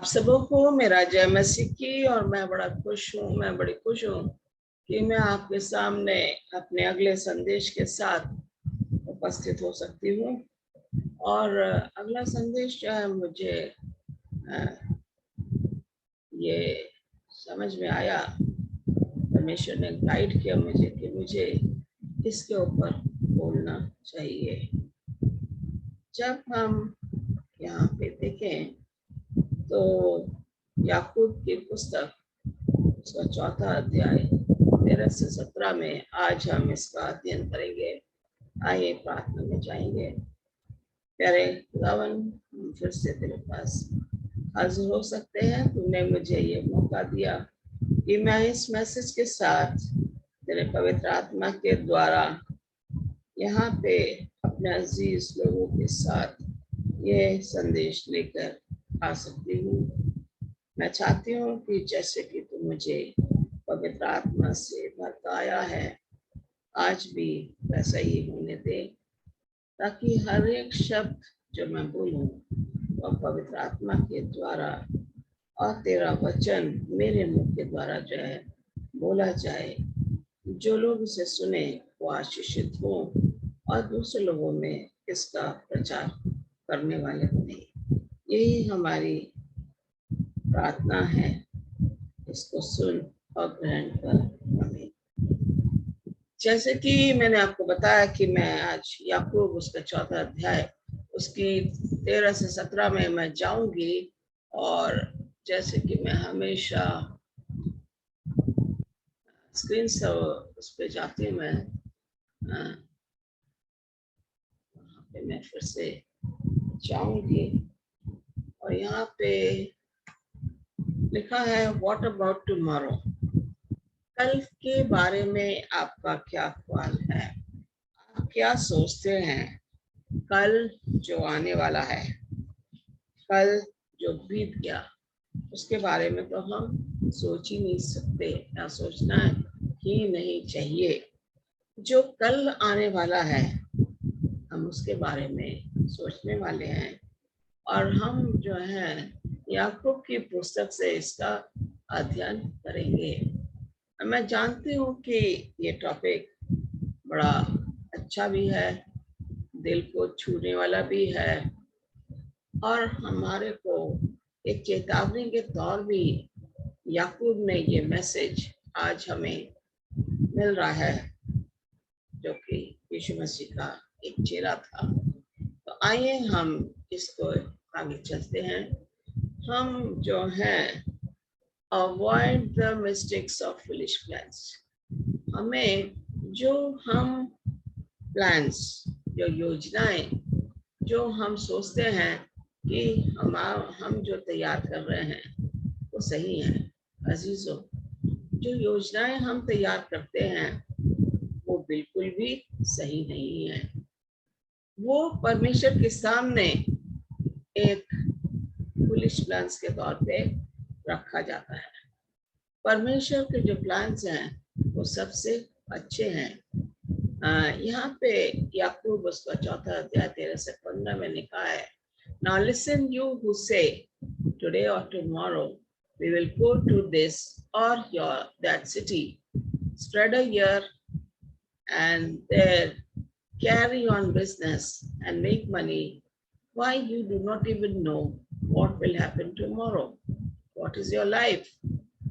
आप सबों को मेरा जय मसीह की। और मैं बड़ी खुश हूँ कि मैं आपके सामने अपने अगले संदेश के साथ उपस्थित हो सकती हूँ। और अगला संदेश जो है मुझे ये समझ में आया, परमेश्वर ने गाइड किया मुझे कि मुझे इसके ऊपर बोलना चाहिए। जब हम यहाँ पे देखें तो याकूब की पुस्तक उसका 4था अध्याय 13 से 17 में आज हम इसका अध्ययन करेंगे। आइए प्रार्थना में जाएंगे। प्यारे खुदावन, हम फिर से तेरे पास हाजिर हो सकते हैं। तुमने मुझे ये मौका दिया कि मैं इस मैसेज के साथ तेरे पवित्र आत्मा के द्वारा यहाँ पे अपने अजीज लोगों के साथ ये संदेश लेकर आ सकती हूँ। मैं चाहती हूँ कि जैसे कि तुम मुझे पवित्र आत्मा से भरकाया है, आज भी वैसा ही होने दे, ताकि हर एक शब्द जो मैं बोलूँ वह पवित्र आत्मा के द्वारा और तेरा वचन मेरे मुख के द्वारा जो है बोला जाए। जो लोग इसे सुने वो आशीषित हो और दूसरे लोगों में इसका प्रचार करने वाले बने। यही हमारी प्रार्थना है। इसको सुन और ग्रहण कर। हमें जैसे कि मैंने आपको बताया कि मैं आज याकूब उसका 4था अध्याय उसकी 13 से 17 में मैं जाऊंगी। और जैसे कि मैं हमेशा स्क्रीन से उस पर जाती हूँ, मैं वहाँ पे मैं फिर से जाऊंगी और यहाँ पे लिखा है व्हाट अबाउट टुमारो। कल के बारे में आपका क्या ख्याल है? आप क्या सोचते हैं कल जो आने वाला है, कल जो बीत गया, उसके बारे में तो हम सोच ही नहीं सकते या सोचना ही नहीं चाहिए। जो कल आने वाला है हम उसके बारे में सोचने वाले हैं। और हम जो है याकूब की पुस्तक से इसका अध्ययन करेंगे। मैं जानती हूँ कि ये टॉपिक बड़ा अच्छा भी है, दिल को छूने वाला भी है और हमारे को एक चेतावनी के तौर भी याकूब ने ये मैसेज आज हमें मिल रहा है, जो कि यीशु मसीह का एक चेला था। तो आइए हम इसको आगे चलते हैं। हम जो हैं avoid the mistakes of foolish plans. हमें जो हम प्लान्स, जो योजनाएं, जो हम सोचते हैं कि हम जो तैयार कर रहे हैं वो सही है। अजीजों, जो योजनाएं हम तैयार करते हैं वो बिल्कुल भी सही नहीं है। वो परमेश्वर के सामने एक फुलिश प्लान्स के तौर पे रखा जाता है। परमेश्वर के जो प्लान्स हैं वो सबसे अच्छे हैं। यहाँ पे याकूब उसका 4था अध्याय 13 से 15 में लिखा है, Now listen you who say today or tomorrow we will go to this or that city, spread a year and there carry on business and make money. Why you do not even know what will happen tomorrow? What is your life?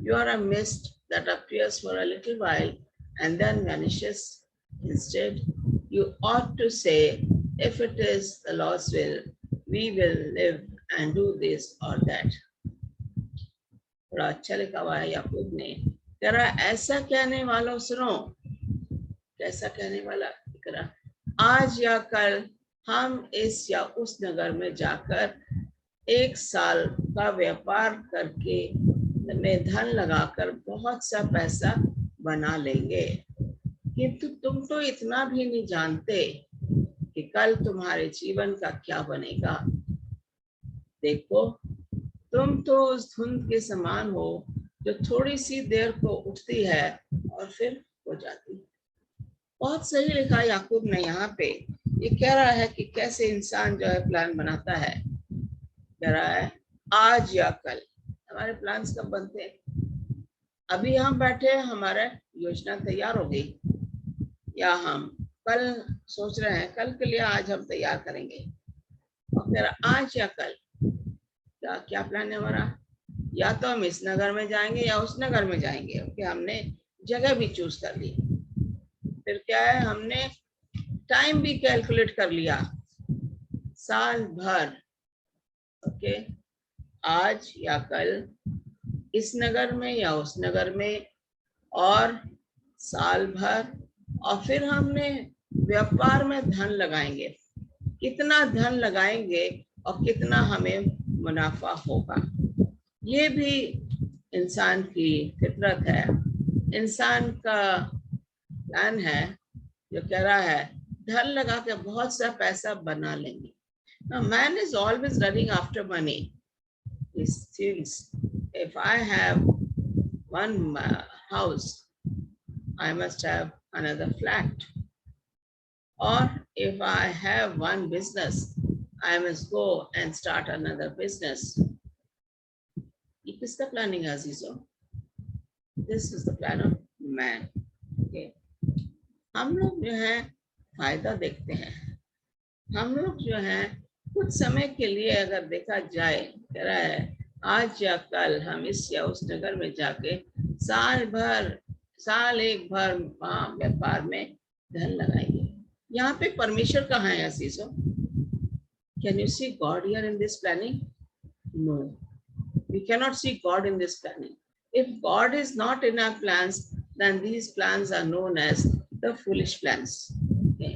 You are a mist that appears for a little while and then vanishes. Instead, you ought to say, if it is the Lord's will, we will live and do this or that. बड़ा अच्छा लिखा हुआ है याकूब ने। कह रहा ऐसा कहने वालों सुनो। कैसा कहने वाला? कह रहा आज या कल हम इस या उस नगर में जाकर 1 साल का व्यापार करके में धन लगाकर बहुत सा पैसा बना लेंगे। किंतु तुम तो इतना भी नहीं जानते कि कल तुम्हारे जीवन का क्या बनेगा। देखो, तुम तो उस धुंध के समान हो जो थोड़ी सी देर को उठती है और फिर हो जाती है। बहुत सही लिखा याकूब ने यहाँ पे। ये कह रहा है कि कैसे इंसान जो है प्लान बनाता है। कह रहा है आज या कल। हमारे प्लान्स कब बनते हैं? अभी हम बैठे, हमारा योजना तैयार हो गई, या हम कल सोच रहे हैं कल के लिए आज हम तैयार करेंगे। और फिर आज या कल क्या क्या प्लान है हमारा? या तो हम इस नगर में जाएंगे या उस नगर में जाएंगे, क्योंकि हमने जगह भी चूज कर ली। फिर क्या है, हमने टाइम भी कैलकुलेट कर लिया, साल भर। ओके, आज या कल इस नगर में या उस नगर में, और साल भर। और फिर हमने व्यापार में धन लगाएंगे, कितना धन लगाएंगे और कितना हमें मुनाफा होगा। ये भी इंसान की फितरत है, इंसान का प्लान है जो कह रहा है धन लगा के बहुत सा पैसा बना लेंगे। Now, man is always running after money. He thinks, if I have one house, I must have another flat. Or if I have one business, I must go and start another business. ये किसका planning है अजीजों? This is the plan of man. Okay. हम लोग जो है फायदा देखते हैं। हम लोग जो है कुछ समय के लिए अगर देखा जाए, कह रहा है आज या कल हम इस या उस नगर में जाके साल एक भर वहाँ व्यापार में धन लगाएंगे। यहाँ पे परमेश्वर कहाँ है अजीजों? Can you see God here in this planning? No, we can not see God in this planning. If God is not in our plans, then these plans are known as the foolish plans. Okay?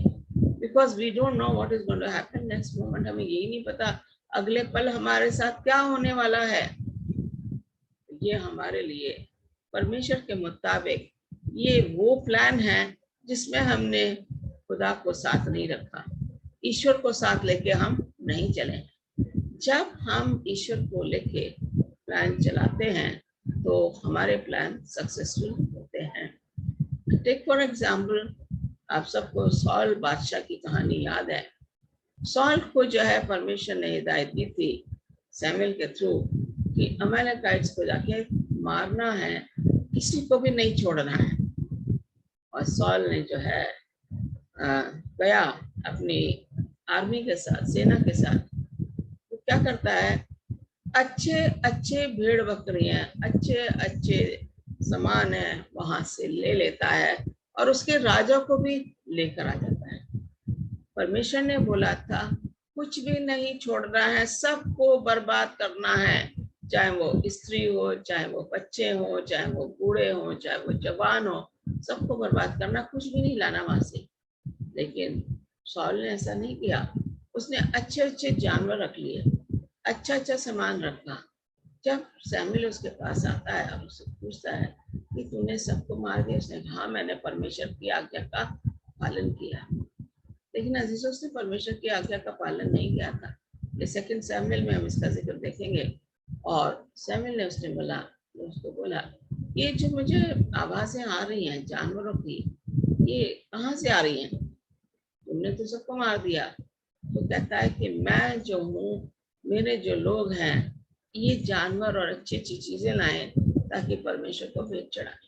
Because we don't know what is going to happen next moment. हमें यही नहीं पता अगले पल हमारे साथ क्या होने वाला है। ये हमारे लिए परमेश्वर के मुताबिक ये वो प्लान है जिसमें हमने खुदा को साथ नहीं रखा, ईश्वर को साथ लेके हम नहीं चले। जब हम ईश्वर को लेके प्लान चलाते हैं तो हमारे प्लान सक्सेसफुल होते हैं। टेक फॉर एग्जाम्पल, आप सबको सॉल बादशाह की कहानी याद है। सॉल को जो है परमेश्वर ने हिदायत दी थी सैमुएल के थ्रू कि अमालेकाइट्स को जाके मारना है, किसी को भी नहीं छोड़ना है। और सॉल ने जो है गया अपनी आर्मी के साथ, सेना के साथ। तो क्या करता है, अच्छे अच्छे भेड़ बकरियां, अच्छे अच्छे सामान है वहां से ले लेता है और उसके राजा को भी लेकर आ जाता है। परमेश्वर ने बोला था कुछ भी नहीं छोड़ना है, सबको बर्बाद करना है, चाहे वो स्त्री हो, चाहे वो बच्चे हो, चाहे वो बूढ़े हो, चाहे वो जवान हो, सबको बर्बाद करना, कुछ भी नहीं लाना वहां से। लेकिन सॉल ने ऐसा नहीं किया, उसने अच्छे अच्छे जानवर रख लिए, अच्छा अच्छा सामान रखा। जब सैमुएल उसके पास आता है और उससे पूछता है कि तूने सबको मार दिया, उसने कहा हाँ, मैंने परमेश्वर की आज्ञा का पालन किया। लेकिन अजीजों, उसने परमेश्वर की आज्ञा का पालन नहीं किया था। ये सेकंड सैमुएल में हम इसका जिक्र देखेंगे। और सैमुएल ने उसको बोला ये जो मुझे आवाजें आ रही हैं जानवरों की, ये कहाँ से आ रही हैं? तुमने तो सबको मार दिया। तो कहता है कि मैं जो हूँ, मेरे जो लोग हैं, ये जानवर और अच्छी अच्छी चीजें लाए ताकि परमेश्वर को भेंट चढ़ाए।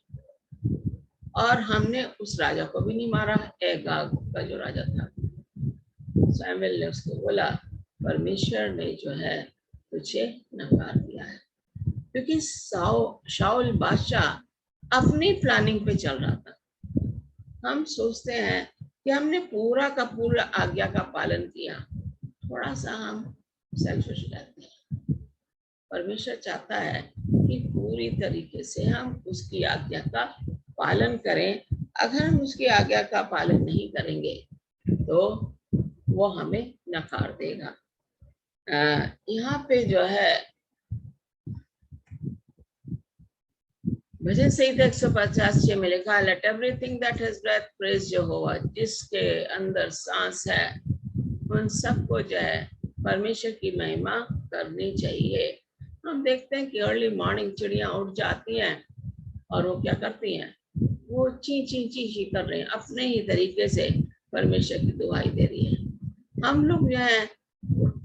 और हमने उस राजा को भी नहीं मारा, एगाग का जो राजा था। सैमुएल ने उसको बोला परमेश्वर ने जो है तुझे नकार दिया है, क्योंकि शाऊल बादशाह अपनी प्लानिंग पे चल रहा था। हम सोचते हैं कि हमने पूरा का पूरा आज्ञा का पालन किया, थोड़ा सा हम सेल्फिश रहते हैं। परमेश्वर चाहता है कि पूरी तरीके से हम उसकी आज्ञा का पालन करें। अगर हम उसकी आज्ञा का पालन नहीं करेंगे तो वो हमें नकार देगा। यहाँ पे जो है भजन संहिता 150 में लिखा, let everything that has breath praise Jehovah. जिसके अंदर सांस है उन सबको जो है परमेश्वर की महिमा करनी चाहिए। हम देखते हैं कि अर्ली मॉर्निंग चिड़िया उठ जाती हैं और वो क्या करती हैं, वो ची ची ची ची कर रहे हैं, अपने ही तरीके से परमेश्वर की दुहाई दे रही है। हम लोग जो है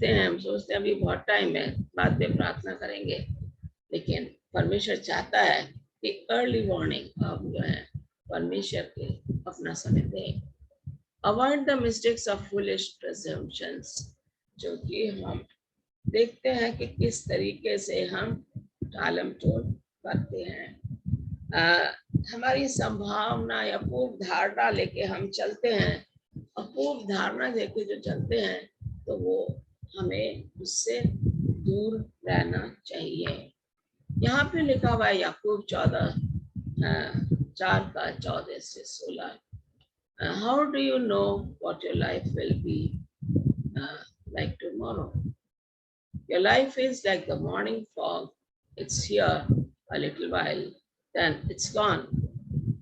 उठते हैं, हम सोचते हैं अभी बहुत टाइम है, बाद में प्रार्थना करेंगे, लेकिन परमेश्वर चाहता है कि अर्ली मॉर्निंग आप जो है परमेश्वर के अपना समय दें। Avoid the mistakes of foolish presumptions, जो कि हम देखते हैं कि किस तरीके से हम टालम टोल करते हैं। हमारी संभावना या पूर्व धारणा लेके हम चलते हैं, और पूर्व धारणा लेके जो चलते हैं तो वो हमें उससे दूर रहना चाहिए। यहाँ पे लिखा हुआ है याकूब 4:14-16, how do you know what your life will be like tomorrow? Your life is like the morning fog. It's here a little while, then it's gone.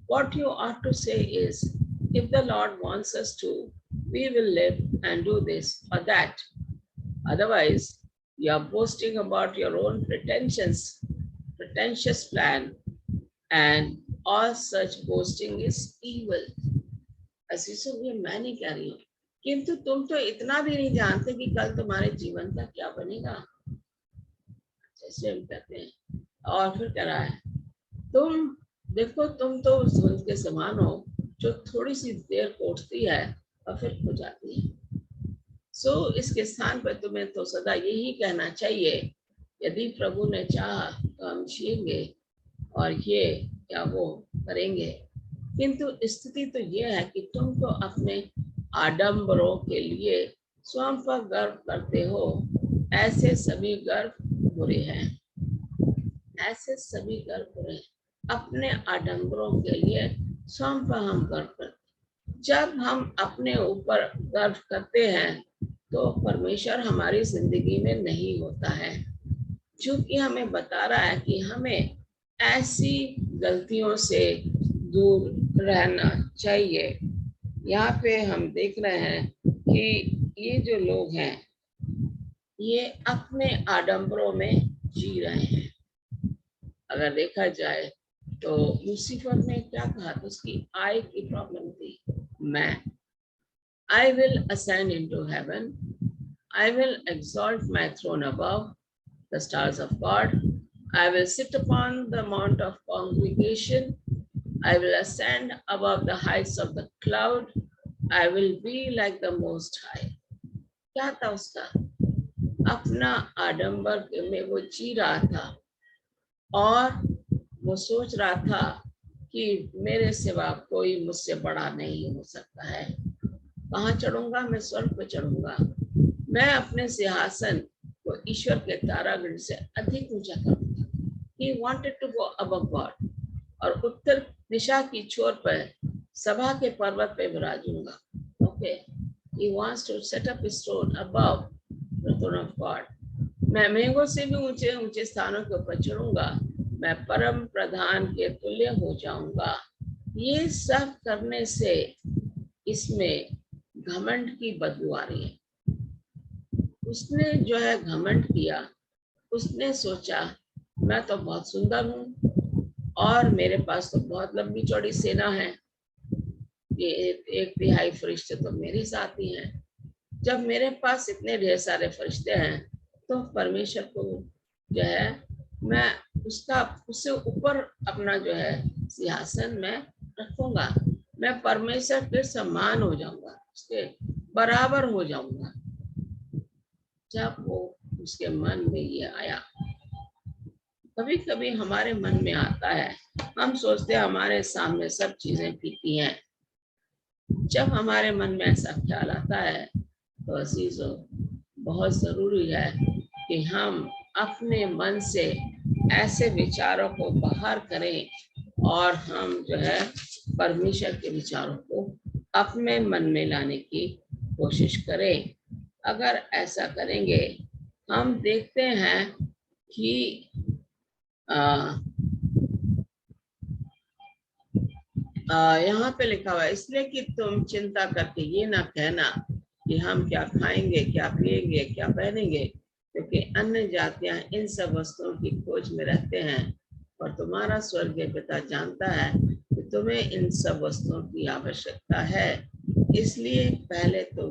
What you ought to say is, if the Lord wants us to, we will live and do this or that. Otherwise, you are boasting about your own pretentious plan, and all such boasting is evil. असीसो ये मैं नहीं कह रही हूँ, किंतु तुम तो इतना भी नहीं जानते कि कल तुम्हारे जीवन का क्या बनेगा, जैसे हम कहते हैं। और फिर कह रहा है, तुम देखो, तुम तो उस धुंध के समान हो जो थोड़ी सी देर को उठती है और फिर खो जाती है। सो इसके स्थान पर तुम्हें तो सदा यही कहना चाहिए, यदि प्रभु ने चाहा तो हम जिएंगे और ये या वो करेंगे। किंतु स्थिति तो ये है कि तुम तो अपने आडंबरों के लिए स्वयं पर गर्व करते हो। ऐसे सभी गर्व बुरे हैं, ऐसे सभी गर्व बुरे हैं। अपने आडंबरों के लिए स्वयं पर हम गर्व करते। जब हम अपने ऊपर गर्व करते हैं तो परमेश्वर हमारी जिंदगी में नहीं होता है, क्योंकि हमें बता रहा है कि हमें ऐसी गलतियों से दूर रहना चाहिए। यहाँ पे हम देख रहे हैं कि ये जो लोग हैं ये अपने आडंबरों में जी रहे हैं। अगर देखा जाए तो लूसीफर ने क्या कहा, तो उसकी आय की प्रॉब्लम थी। मैं I will ascend into heaven, I will exalt my throne above the stars of God, I will sit upon the mount of congregation, I will ascend above the heights of the cloud, I will be like the most high. क्या था उसका? अपना आडंबर में वो जी रहा था और वो सोच रहा था कि मेरे सिवा कोई मुझसे बड़ा नहीं हो सकता है। कहाँ चढ़ूंगा? मैं स्वर्ग पे चढ़ूंगा। मैं अपने सिंहासन को ईश्वर के तारागण से अधिक ऊंचा करूंगा। He wanted to go above God. और उत्तर दिशा की छोर पर सभा के पर्वत पे विराजूंगा। Okay, he wants to set up his throne above the throne of God. मैं मेघों से भी ऊंचे ऊंचे स्थानों के ऊपर चढ़ूंगा, मैं परम प्रधान के तुल्य हो जाऊंगा। ये सब करने से इसमें घमंड की बदबू आ रही है। उसने जो है घमंड किया, उसने सोचा मैं तो बहुत सुंदर हूँ और मेरे पास तो बहुत लंबी चौड़ी सेना है, ये 1/3 फरिश्ते तो मेरे साथ ही हैं। जब मेरे पास इतने ढेर सारे फरिश्ते हैं तो परमेश्वर को जो है मैं उससे ऊपर अपना जो है सिंहासन में रखूंगा। मैं परमेश्वर के समान हो जाऊंगा, उसके बराबर हो जाऊंगा। जब वो उसके मन में ये आया, कभी कभी हमारे मन में आता है, हम सोचते हैं हमारे सामने सब चीजें फीकी हैं। जब हमारे मन में ऐसा ख्याल आता है तो अजीजों, बहुत जरूरी है कि हम अपने मन से ऐसे विचारों को बाहर करें और हम जो है परमेश्वर के विचारों को अपने मन में लाने की कोशिश करें। अगर ऐसा करेंगे, हम देखते हैं कि यहाँ पे लिखा हुआ है, इसलिए कि तुम चिंता करके ये ना कहना कि हम क्या खाएंगे, क्या पिएंगे, क्या पहनेंगे, क्योंकि अन्य जातियां इन सब वस्तुओं की खोज में रहते हैं और तुम्हारा स्वर्गीय पिता जानता है कि तुम्हें इन सब वस्तुओं की आवश्यकता है। इसलिए पहले तुम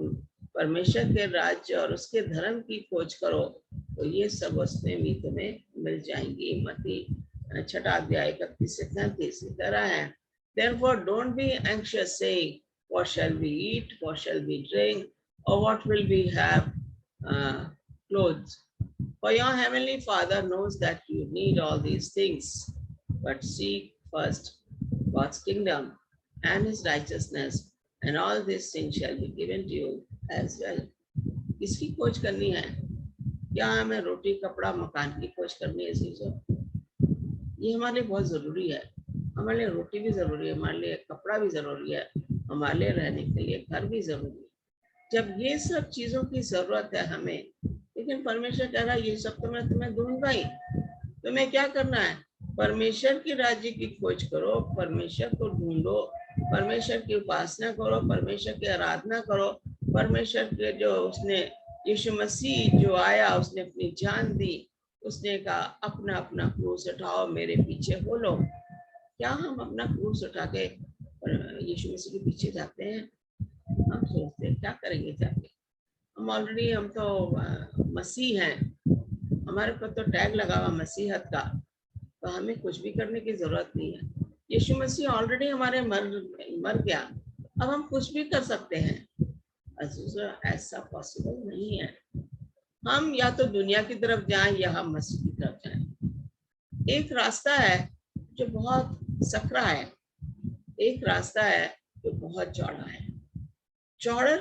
परमेश्वर के राज्य और उसके धर्म की खोज करो तो ये सब वस्तुएं भी तुम्हें मिल जाएंगी। मत्ती 6 अध्याय 31 से 33 की तरह है। Therefore don't be anxious saying, what shall we eat, what shall we drink, or what will we have clothes? For your heavenly Father knows that you need all these things. But seek first God's kingdom and his righteousness, and all these things shall be given to you as well. किसकी खोज करनी है? क्या हमें रोटी कपड़ा मकान की खोज करनी है? चीजों ये हमारे लिए बहुत जरूरी है। हमारे लिए रोटी भी जरूरी है, हमारे लिए कपड़ा भी जरूरी है, हमारे लिए रहने के लिए घर भी जरूरी है। जब ये सब चीजों की जरूरत है हमें, लेकिन परमेश्वर कह रहा है ये सब तो मैं तुम्हें दूंगा ही। तुम्हें क्या करना है? परमेश्वर की राज्य की खोज करो, परमेश्वर को ढूंढो, परमेश्वर की उपासना करो, परमेश्वर की आराधना करो, परमेश्वर के जो उसने यीशु मसीह जो आया उसने अपनी जान दी, उसने कहा अपना अपना क्रूस उठाओ मेरे पीछे हो लो। क्या हम अपना क्रूस उठा के यीशु मसीह के पीछे जाते हैं? हम सोचते हैं क्या करेंगे जाके, हम ऑलरेडी हम तो मसीह हैं, हमारे पर तो टैग लगा हुआ मसीहत का, तो हमें कुछ भी करने की जरूरत नहीं है। यीशु मसीह ऑलरेडी हमारे मर गया, अब हम कुछ भी कर सकते हैं। ऐसा पॉसिबल नहीं है। हम या तो दुनिया की तरफ जाएं या हम मसीह की तरफ जाएं। एक रास्ता है जो बहुत सकरा है, एक रास्ता है जो बहुत चौड़ा है। चौड़े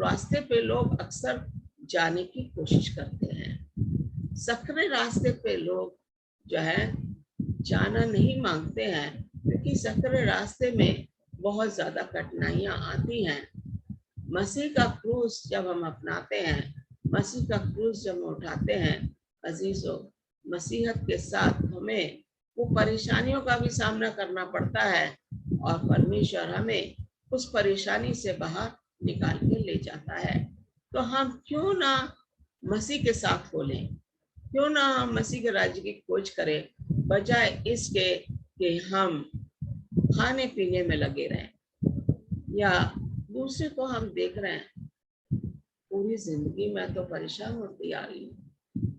रास्ते पे लोग अक्सर जाने की कोशिश करते हैं, सकरे रास्ते पे लोग जो है जाना नहीं मांगते हैं, क्योंकि सकरे रास्ते में बहुत ज्यादा कठिनाइयां आती हैं। मसीह का क्रूस जब हम अपनाते हैं, मसीह का क्रूस जब हम उठाते हैं अजीजों, मसीहत के साथ हमें वो परेशानियों का भी सामना करना पड़ता है और परमेश्वर हमें उस परेशानी से बाहर निकाल के ले जाता है। तो हम क्यों ना मसीह के साथ खोलें, क्यों ना हम मसीह के राज्य की खोज करें, बजाय इसके कि हम खाने पीने में लगे रहें या दूसरे को हम देख रहे हैं पूरी जिंदगी में तो परेशान होती आ रही हूँ,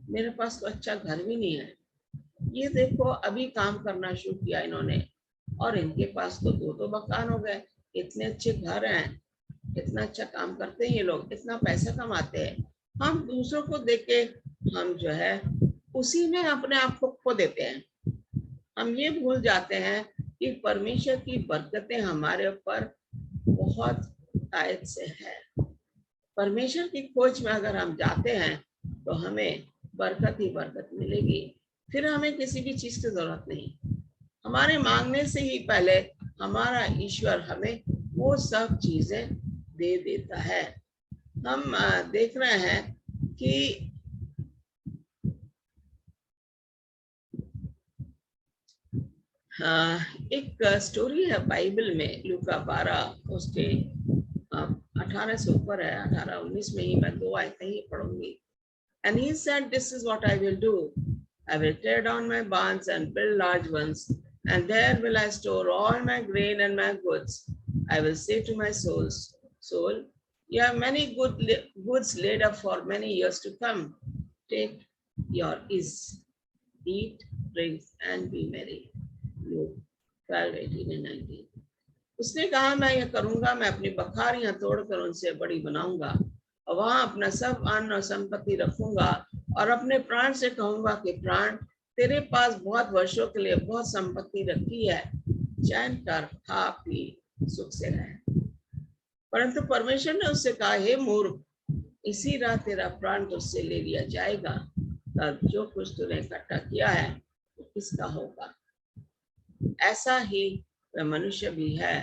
मेरे पास तो अच्छा घर भी नहीं है। ये देखो अभी काम करना शुरू किया इन्होंने और इनके पास तो दो मकान हो गए, इतने अच्छे घर हैं, इतना अच्छा काम करते हैं ये लोग, इतना पैसा कमाते हैं। हम दूसरों को देख के हम जो है उसी में अपने आप को खो देते हैं। हम ये भूल जाते हैं कि परमेश्वर की बरकतें हमारे ऊपर बहुत आयत से है। परमेश्वर की खोज में अगर हम जाते हैं तो हमें बरकत ही बरकत मिलेगी, फिर हमें किसी भी चीज की जरूरत नहीं। हमारे मांगने से ही पहले हमारा ईश्वर हमें वो सब चीजें दे देता है। हम देख रहे हैं कि एक स्टोरी है बाइबल में, लूका 12 उसके 18 से ऊपर है, 18-19 में ही मैं 2 आयतें ही पढ़ूंगी। And he said, this is what I will do. I will tear down my barns and build large ones, and there will I store all my grain and my goods. I will say to my soul, you have many goods laid up for many years to come. Take your ease, eat, drink, and be merry. Luke 12:18 and 19. उसने कहा मैं ये करूंगा, मैं अपनी बखारियां तोड़कर उनसे बड़ी बनाऊंगा और वहां अपना सब अन्न और संपत्ति रखूंगा और अपने प्राण से कहूंगा कि प्राण, तेरे पास बहुत वर्षों के लिए बहुत संपत्ति रखी है, चैन कर, खा पी सुख से रहे। परंतु परमेश्वर ने उससे कहा, हे मूर्ख, इसी रात तेरा प्राण तुझसे ले लिया जाएगा, तब जो कुछ तूने इकट्ठा किया है वो किसका होगा। ऐसा ही वह मनुष्य भी है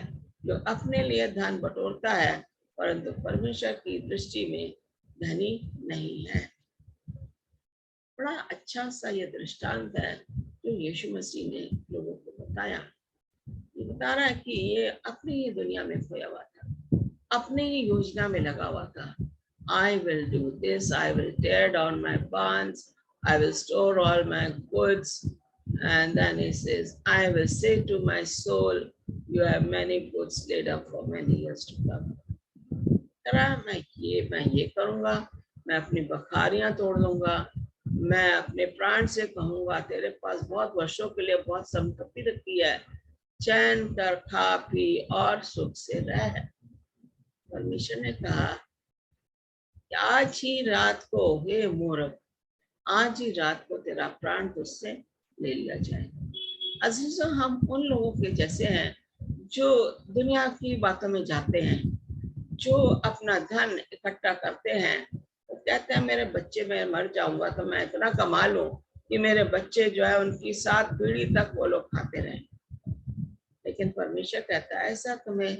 जो अपने लिए धन बटोरता है, परंतु परमेश्वर की दृष्टि में धनी नहीं है। बड़ा अच्छा सा ये दृष्टांत है जो यीशु मसीह ने लोगों को बताया। ये बता रहा है कि ये अपनी ही दुनिया में खोया हुआ था, अपनी ही योजना में लगा हुआ था। I will do this, I will tear down my barns, I will store all my goods. And then he says, I will say to my soul, you have many goods laid up for many years to come. करा, मैं ये करूंगा, मैं अपनी बखारियां तोड़ दूंगा, मैं अपने प्राण से कहूंगा तेरे पास बहुत वर्षों के लिए बहुत संपत्ति रखी है, चैन कर खा पी और सुख से रह। परमेश्वर ने कहा कि आज ही रात को हे मूर्ख, आज ही रात को तेरा प्राण तुझसे ले लिया जाएगा। अजीजों, हम उन लोगों के जैसे हैं जो दुनिया की बातों में जाते हैं, जो अपना धन इकट्ठा करते हैं, वो कहते हैं मेरे बच्चे, मैं मर जाऊंगा तो मैं इतना कमा लूं कि मेरे बच्चे जो है उनकी 7 पीढ़ी तक वो लोग खाते रहें। लेकिन परमेश्वर कहता है ऐसा तुम्हें,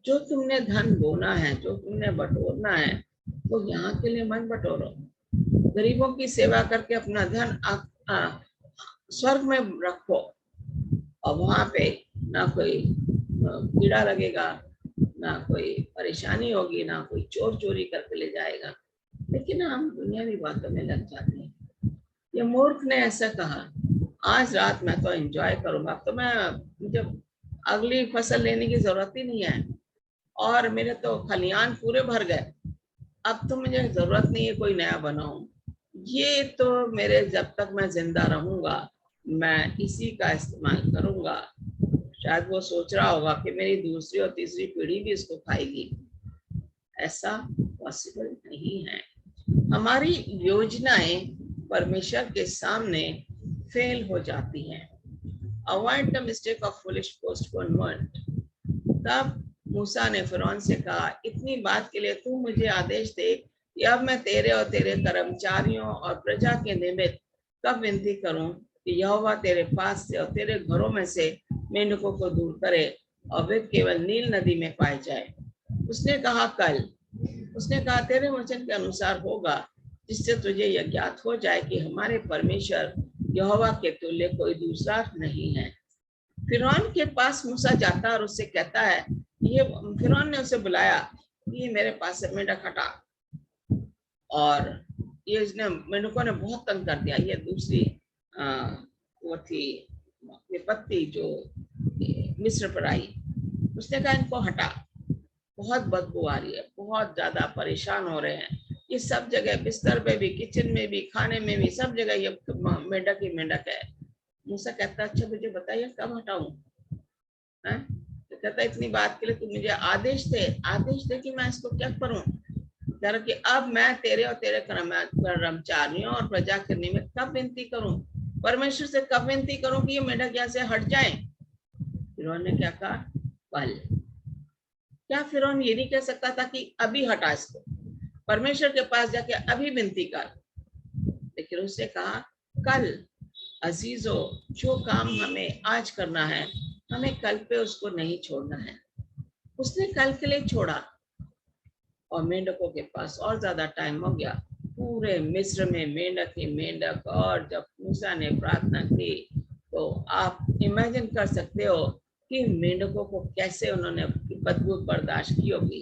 जो तुमने धन बोना है, जो तुमने बटोरना है, वो यहाँ के लिए मत बटोरो। गरीबों की सेवा करके अपना धन स्वर्ग में रखो, और वहां पे ना कोई कीड़ा लगेगा, ना कोई परेशानी होगी, ना कोई चोर चोरी करके ले जाएगा। लेकिन हम दुनियावी बातों में लग जाते हैं। ये मूर्ख ने ऐसा कहा, आज रात मैं तो एंजॉय करूंगा, अब तो मैं, जब अगली फसल लेने की जरूरत ही नहीं है और मेरे तो खलियान पूरे भर गए, अब तो मुझे जरूरत नहीं है कोई नया बनाऊं, ये तो मेरे, जब तक मैं जिंदा रहूंगा मैं इसी का इस्तेमाल करूंगा। शायद वो सोच रहा होगा कि मेरी दूसरी और तीसरी पीढ़ी भी इसको खाएगी। ऐसा पॉसिबल नहीं है। हमारी योजनाएं परमेश्वर के सामने फेल हो जाती हैं। Avoid the mistake of foolish postponement. तब मूसा ने फिरौन से कहा, इतनी बात के लिए तू मुझे आदेश दे कि अब मैं तेरे और तेरे कर्मचारियों और प्रजा के निमित्त कब विनती करूं कि यहोवा तेरे पास से और तेरे घरों में से मेंढकों को दूर करे और वे केवल नील नदी में पाए जाए। उसने कहा कल। उसने कहा तेरे वचन के अनुसार होगा, जिससे तुझे यह ज्ञात हो जाए कि हमारे परमेश्वर यहोवा के तुल्य कोई दूसरा नहीं है। फिरौन के पास मूसा जाता और उससे कहता है, ये फिरौन ने उसे बुलाया, ये मेरे पास से मेंढक हटा, और ये इसने मेंढकों ने बहुत तंग कर दिया। ये दूसरी वो थी विपत्ति जो मिस्र पर आई। उसने कहा इनको हटा, बहुत बदबू आ रही है, बहुत ज्यादा परेशान हो रहे हैं, ये सब जगह, बिस्तर पे भी, किचन में भी, खाने में भी, सब जगह ये मेंढक ही मेंढक है। मूसा कहता अच्छा मुझे बताइए कब हटाऊं? तो कहता इतनी बात के लिए तू मुझे आदेश दे कि मैं इसको क्या करूं। कह रहा कि अब मैं तेरे और तेरे कर्मचारियों और प्रजा के निमित्त कब विनती करूं, परमेश्वर से कब विनती करूं कि ये मेंढक यहाँ से हट जाए। फिरौन ने क्या कहा, कल। क्या फिरौन ये नहीं कह सकता था कि अभी हटा इसको, परमेश्वर के पास जाके अभी विनती कर? लेकिन उसने कहा कल। अजीजों, जो काम हमें आज करना है, हमें कल पे उसको नहीं छोड़ना है। उसने कल के लिए छोड़ा और मेंढकों के पास और ज्यादा टाइम हो गया। पूरे मिस्र में मेंढक ही मेंढक। और जब मूसा ने प्रार्थना की तो आप इमेजिन कर सकते हो कि मेंढकों को कैसे उन्होंने बदबू बर्दाश्त की होगी,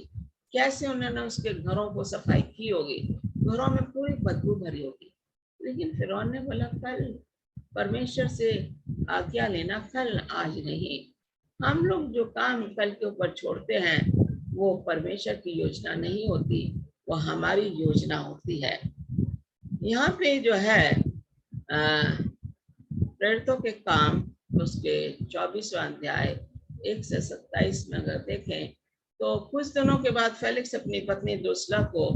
कैसे उन्होंने उसके घरों को सफाई की होगी, घरों में पूरी बदबू भरी होगी। लेकिन फिरौन ने बोला कल, परमेश्वर से आज्ञा लेना कल, आज नहीं। हम लोग जो काम कल के ऊपर छोड़ते हैं वो परमेश्वर की योजना नहीं होती, वो हमारी योजना होती है। यहाँ पे जो है प्रेरितों के काम उसके 24वां अध्याय 1 से 27 में अगर देखें तो कुछ दिनों के बाद फेलिक्स अपनी पत्नी द्रुसिल्ला को,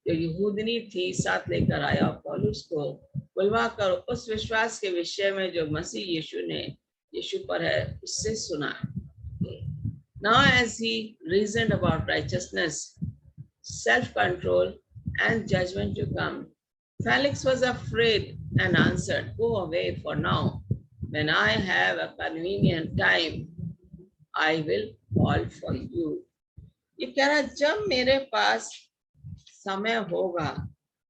जो यहूदनी थी, साथ लेकर आया और पौलुस को बुलवा कर उस विश्वास के विषय में जो मसीह यीशु पर है उससे सुना। Now as he reasoned about righteousness, self-control and judgment to come, Felix was afraid and answered, go away for now. When I have a convenient time, I will call for you. ये कह रहा जब मेरे पास समय होगा,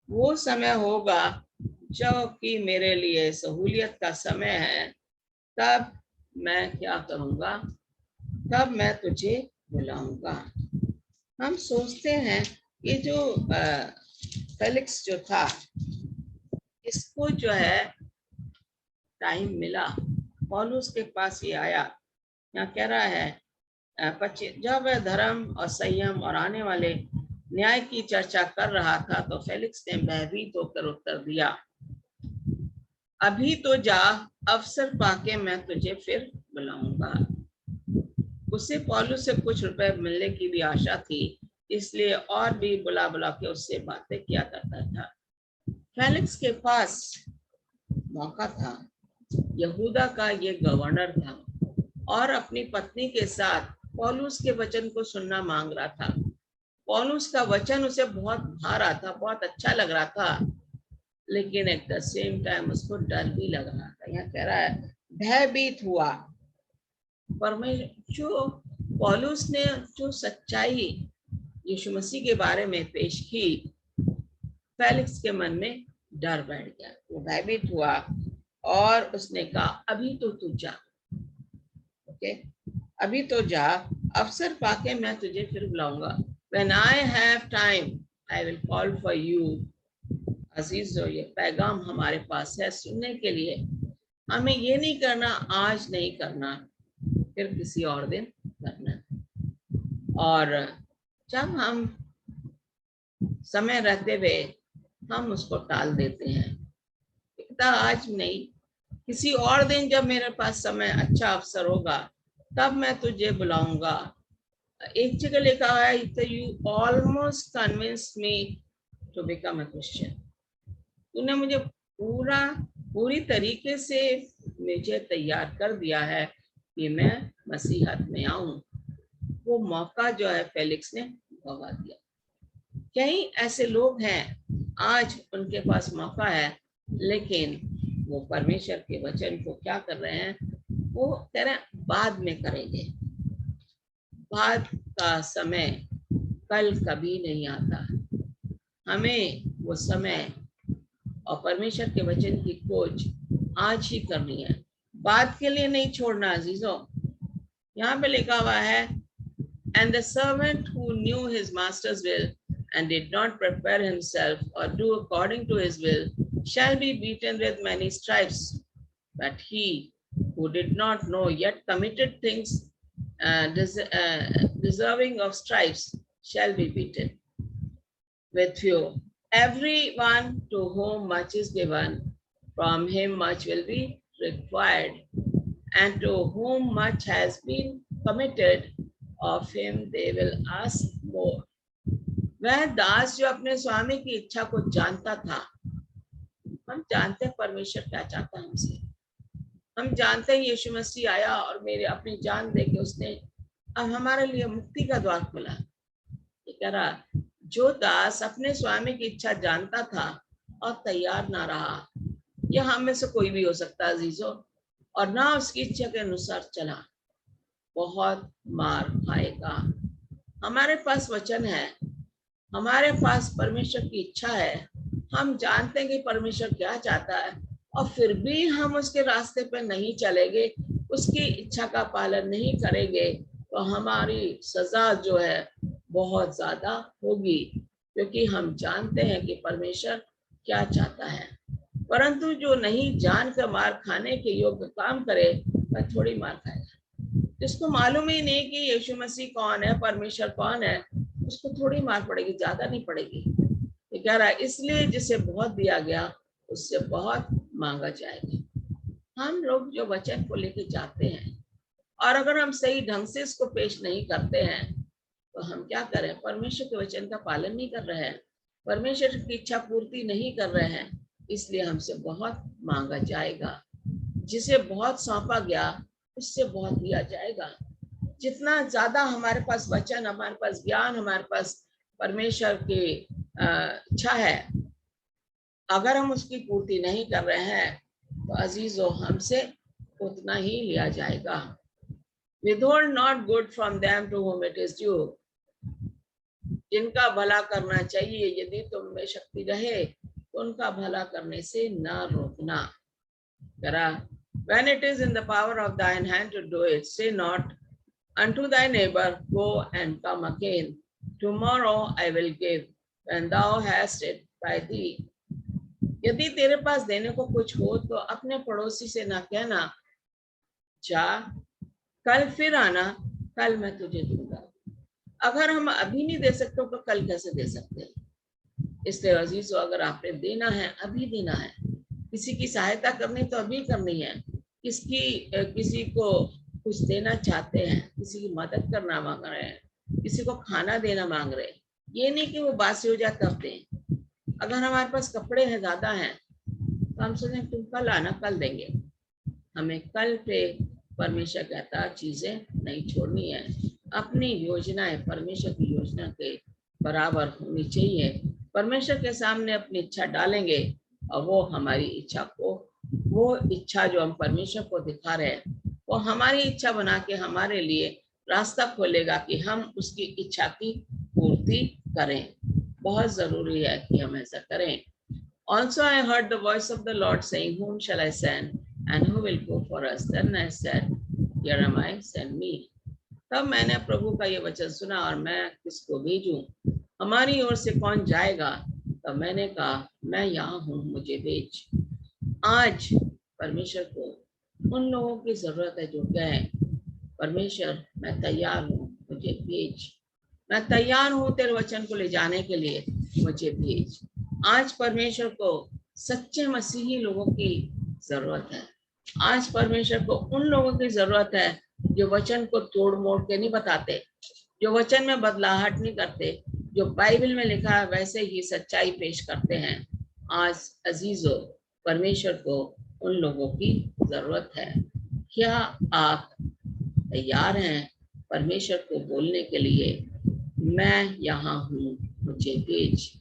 वो समय होगा जब कि मेरे लिए सहूलियत का समय है, तब मैं क्या करूंगा, तब मैं तुझे बुलाऊंगा। हम सोचते हैं ये जो फेलिक्स जो था, इसको जो है टाइम मिला, पौलुस के पास ये आया। यहाँ कह रहा है 25, जब धर्म और संयम और आने वाले न्याय की चर्चा कर रहा था तो फेलिक्स ने भयभीत होकर उत्तर दिया, अभी तो जा, अवसर पाके मैं तुझे फिर बुलाऊंगा। उसे पौलुस से कुछ रुपए मिलने की भी आशा थी, इसलिए और भी बुला बुला के उससे बातें किया करता था। फेलिक्स के पास मौका था, यहूदा का ये गवर्नर था और अपनी पत्नी के साथ पौलुस के वचन को सुनना मांग रहा था। पौलुस का वचन उसे बहुत भा रहा था, बहुत अच्छा लग रहा था, लेकिन एट द सेम टाइम उसको डर भी लग रहा था। यहाँ कह रहा है भयभीत हुआ। परमेश्वर जो पौलुस ने जो सच्चाई यीशु मसीह के बारे में पेश की, फेलिक्स के मन में डर बैठ गया। वो भयभीत हुआ और उसने कहा, अभी तो तू जा, ओके, अभी तो जा, अवसर पाके मैं तुझे फिर बुलाऊंगा। When I have time, I will call for you. अजीजों, ये पैगाम हमारे पास है सुनने के लिए। हमें ये नहीं करना, आज नहीं करना, फिर किसी और दिन करना। और जब हम समय रहते हुए हम उसको टाल देते हैं, इतना आज नहीं, किसी और दिन जब मेरे पास समय, अच्छा अवसर होगा, तब मैं तुझे बुलाऊंगा। एक जगह लिखा है, you almost convince me to become a Christian. तूने मुझे पूरी तरीके से मुझे तैयार कर दिया है कि मैं मसीहत में आऊं। वो मौका जो है फेलिक्स ने गवा दिया। कई ऐसे लोग हैं आज उनके पास मौका है, लेकिन वो परमेश्वर के वचन को क्या कर रहे हैं, वो कह रहे हैं बाद में करेंगे। बाद का समय कल कभी नहीं आता। हमें वो समय और परमेश्वर के वचन की खोज आज ही करनी है, बाद के लिए नहीं छोड़ना। अजीजों, यहाँ पे लिखा हुआ है, and the servant who knew his master's will and did not prepare himself or do according to his will shall be beaten with many stripes. But he who did not know yet committed things deserving of stripes shall be beaten with few. Everyone to whom much is given, from him much will be required, and to whom much has been committed, of him they will ask more. वह दास जो अपने स्वामी की इच्छा को जानता था, हम जानते हैं परमेश्वर क्या चाहता है हमसे। हम जानते हैं यीशु मसीह आया और मेरे अपनी जान दे के उसने अब हमारे लिए मुक्ति का द्वार खोला। ये कह रहा, जो दास अपने स्वामी की इच्छा जानता था और तैयार ना रहा, यह हम में से कोई भी हो सकता है अजीजों, और ना उसकी इच्छा के अनुसार चला, बहुत मार खाएगा। हमारे पास वचन है, हमारे पास परमेश्वर की इच्छा है, हम जानते हैं कि परमेश्वर क्या चाहता है, और फिर भी हम उसके रास्ते पर नहीं चलेंगे, उसकी इच्छा का पालन नहीं करेंगे, तो हमारी सजा जो है बहुत ज्यादा होगी, क्योंकि हम जानते हैं कि परमेश्वर क्या चाहता है। परंतु जो नहीं जानकर मार खाने के योग्य काम करे, वह थोड़ी मार खाएगा। जिसको मालूम ही नहीं कि यीशु मसीह कौन है, परमेश्वर कौन है, उसको थोड़ी मार पड़ेगी, ज्यादा नहीं पड़ेगी। ये कह रहा है, इसलिए जिसे बहुत दिया गया उससे बहुत मांगा जाएगा। हम लोग जो वचन को लेके जाते हैं और अगर हम सही ढंग से इसको पेश नहीं करते हैं, तो हम क्या करें, परमेश्वर के वचन का पालन नहीं कर रहे हैं, परमेश्वर की इच्छा पूर्ति नहीं कर रहे हैं, इसलिए हमसे बहुत मांगा जाएगा। जिसे बहुत सौंपा गया उससे बहुत दिया जाएगा। जितना ज्यादा हमारे पास वचन, हमारे पास ज्ञान, हमारे पास परमेश्वर की इच्छा है, अगर हम उसकी पूर्ति नहीं कर रहे हैं, तो अजीजों हमसे उतना ही लिया जाएगा। Withhold not good from them to whom it is due. जिनका भला करना चाहिए, यदि तुम में शक्ति रहे तो उनका भला करने से न रोकना। करा, when it is in the power of thine hand to do it, say not unto thy neighbor, go and come again. Tomorrow I will give, when thou hast it by thee. यदि तेरे पास देने को कुछ हो तो अपने पड़ोसी से ना कहना, जा कल फिर आना, कल मैं तुझे दूंगा। अगर हम अभी नहीं दे सकते तो कल कैसे दे सकते हैं? इसलिए अजीजों, अगर आपने देना है अभी देना है, किसी की सहायता करनी तो अभी करनी है। किसी को कुछ देना चाहते हैं, किसी की मदद करना मांग रहे हैं, किसी को खाना देना मांग रहे हैं, ये नहीं कि वो बासी हो जाए तब दें। अगर हमारे पास कपड़े हैं, ज्यादा हैं, तो हम सोचें तुम कल आना, कल देंगे। हमें कल पे परमेश्वर कहता चीजें नहीं छोड़नी है। अपनी योजनाएं परमेश्वर की योजना के बराबर होनी चाहिए। परमेश्वर के सामने अपनी इच्छा डालेंगे और वो हमारी इच्छा को, वो इच्छा जो हम परमेश्वर को दिखा रहे हैं, वो हमारी इच्छा बना के हमारे लिए रास्ता खोलेगा कि हम उसकी इच्छा की पूर्ति करें। बहुत जरूरी है कि हम ऐसा करें। Also I heard the voice of the Lord saying, whom shall I send and who will go for us? Then I said, here am I, send me. तब मैंने प्रभु का ये वचन सुना और मैं किसको भेजूं, हमारी ओर से कौन जाएगा? तब मैंने कहा, मैं यहाँ हूँ, मुझे भेज। आज परमेश्वर को उन लोगों की जरूरत है जो कहें, परमेश्वर मैं तैयार हूँ, मुझे भेज। मैं तैयार हूँ तेरे वचन को ले जाने के लिए, मुझे भेज। आज परमेश्वर को सच्चे मसीही लोगों की जरूरत है। आज परमेश्वर को उन लोगों की जरूरत है जो वचन को तोड़ मोड़ के नहीं बताते, जो वचन में बदलाहट नहीं करते, जो बाइबल में लिखा है वैसे ही सच्चाई पेश करते हैं। आज अजीजों, परमेश्वर को उन लोगों की जरूरत है। क्या आप तैयार हैं परमेश्वर को बोलने के लिए, मैं यहाँ हूँ, मुझे भेज?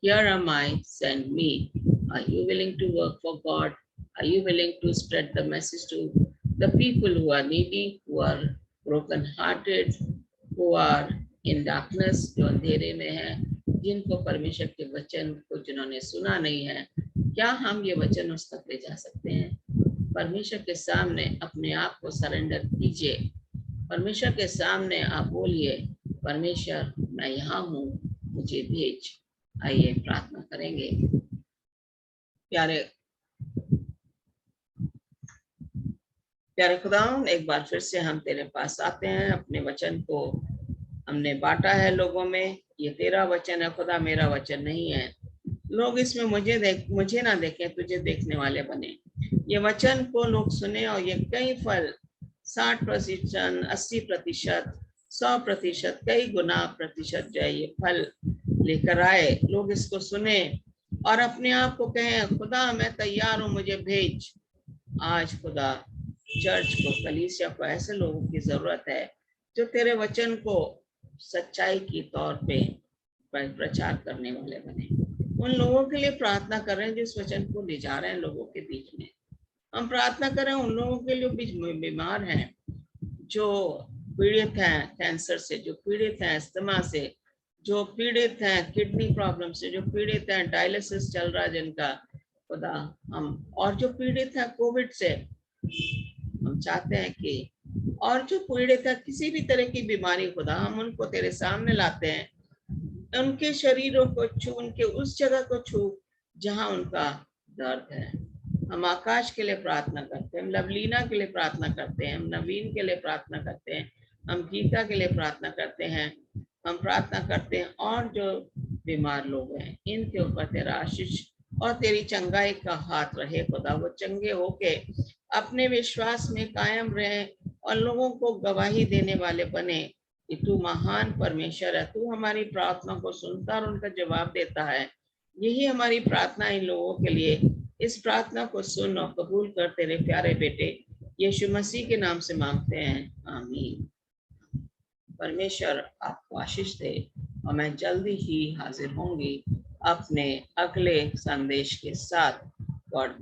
Here am I, send me. Are you willing to work for God? Are you willing to spread the message to the people who are needy, who are broken-hearted, who are in darkness, जो अंधेरे में है, जिनको परमेश्वर के वचन को जिन्होंने सुना नहीं है? क्या हम ये वचन उस तक ले जा सकते हैं? परमेश्वर के सामने अपने आप को सरेंडर कीजिए। परमेश्वर के सामने आप बोलिए, परमेश्वर मैं यहाँ हूँ, मुझे भेज। आइए प्रार्थना करेंगे। प्यारे खुदावंद, एक बार फिर से हम तेरे पास आते हैं। अपने वचन को हमने बांटा है लोगों में, ये तेरा वचन है खुदा, मेरा वचन नहीं है। लोग इसमें मुझे ना देखें, तुझे देखने वाले बने। ये वचन को लोग सुने और ये कई फल 60%, 80%, 100%, कई गुना प्रतिशत जो है ये फल लेकर आए। लोग इसको सुने और अपने आप को कहें, खुदा मैं तैयार हूँ, मुझे भेज। आज खुदा चर्च को, कलीसिया को ऐसे लोगों की जरूरत है जो तेरे वचन को सच्चाई की तौर पे प्रचार करने वाले बने। उन लोगों के लिए प्रार्थना कर रहे हैं जो इस वचन को ले जा रहे हैं लोगों के बीच में। हम प्रार्थना करें उन लोगों के लिए बीच में बीमार हैं, जो पीड़ित हैं कैंसर से, जो पीड़ित हैं अस्थमा से, जो पीड़ित हैं किडनी प्रॉब्लम से, जो पीड़ित हैं डायलिसिस चल रहा है जिनका, खुदा हम, और जो पीड़ित हैं कोविड से, हम चाहते हैं कि, और जो पीड़ित है किसी भी तरह की बीमारी, खुदा हम उनको तेरे सामने लाते हैं। उनके शरीरों को छू, उनके उस जगह को छू जहां उनका दर्द है। हम आकाश के लिए प्रार्थना करते हैं, हम लवलीना के लिए प्रार्थना करते हैं, हम नवीन के लिए प्रार्थना करते हैं, हम गीता के लिए प्रार्थना करते हैं, हम प्रार्थना करते हैं। और जो बीमार लोग हैं इनके ऊपर तेरा आशीष और तेरी चंगाई का हाथ रहे खुदा। वो चंगे होके अपने विश्वास में कायम रहे और लोगों को गवाही देने वाले बने कि तू महान परमेश्वर है, तू हमारी प्रार्थना को सुनता और उनका जवाब देता है। यही हमारी प्रार्थना इन लोगों के लिए। इस प्रार्थना को सुन और कबूल कर तेरे प्यारे बेटे यीशु मसीह के नाम से मांगते हैं, आमीन। परमेश्वर आपको आशीष दे और मैं जल्दी ही हाजिर होंगी अपने अगले संदेश के साथ। गॉड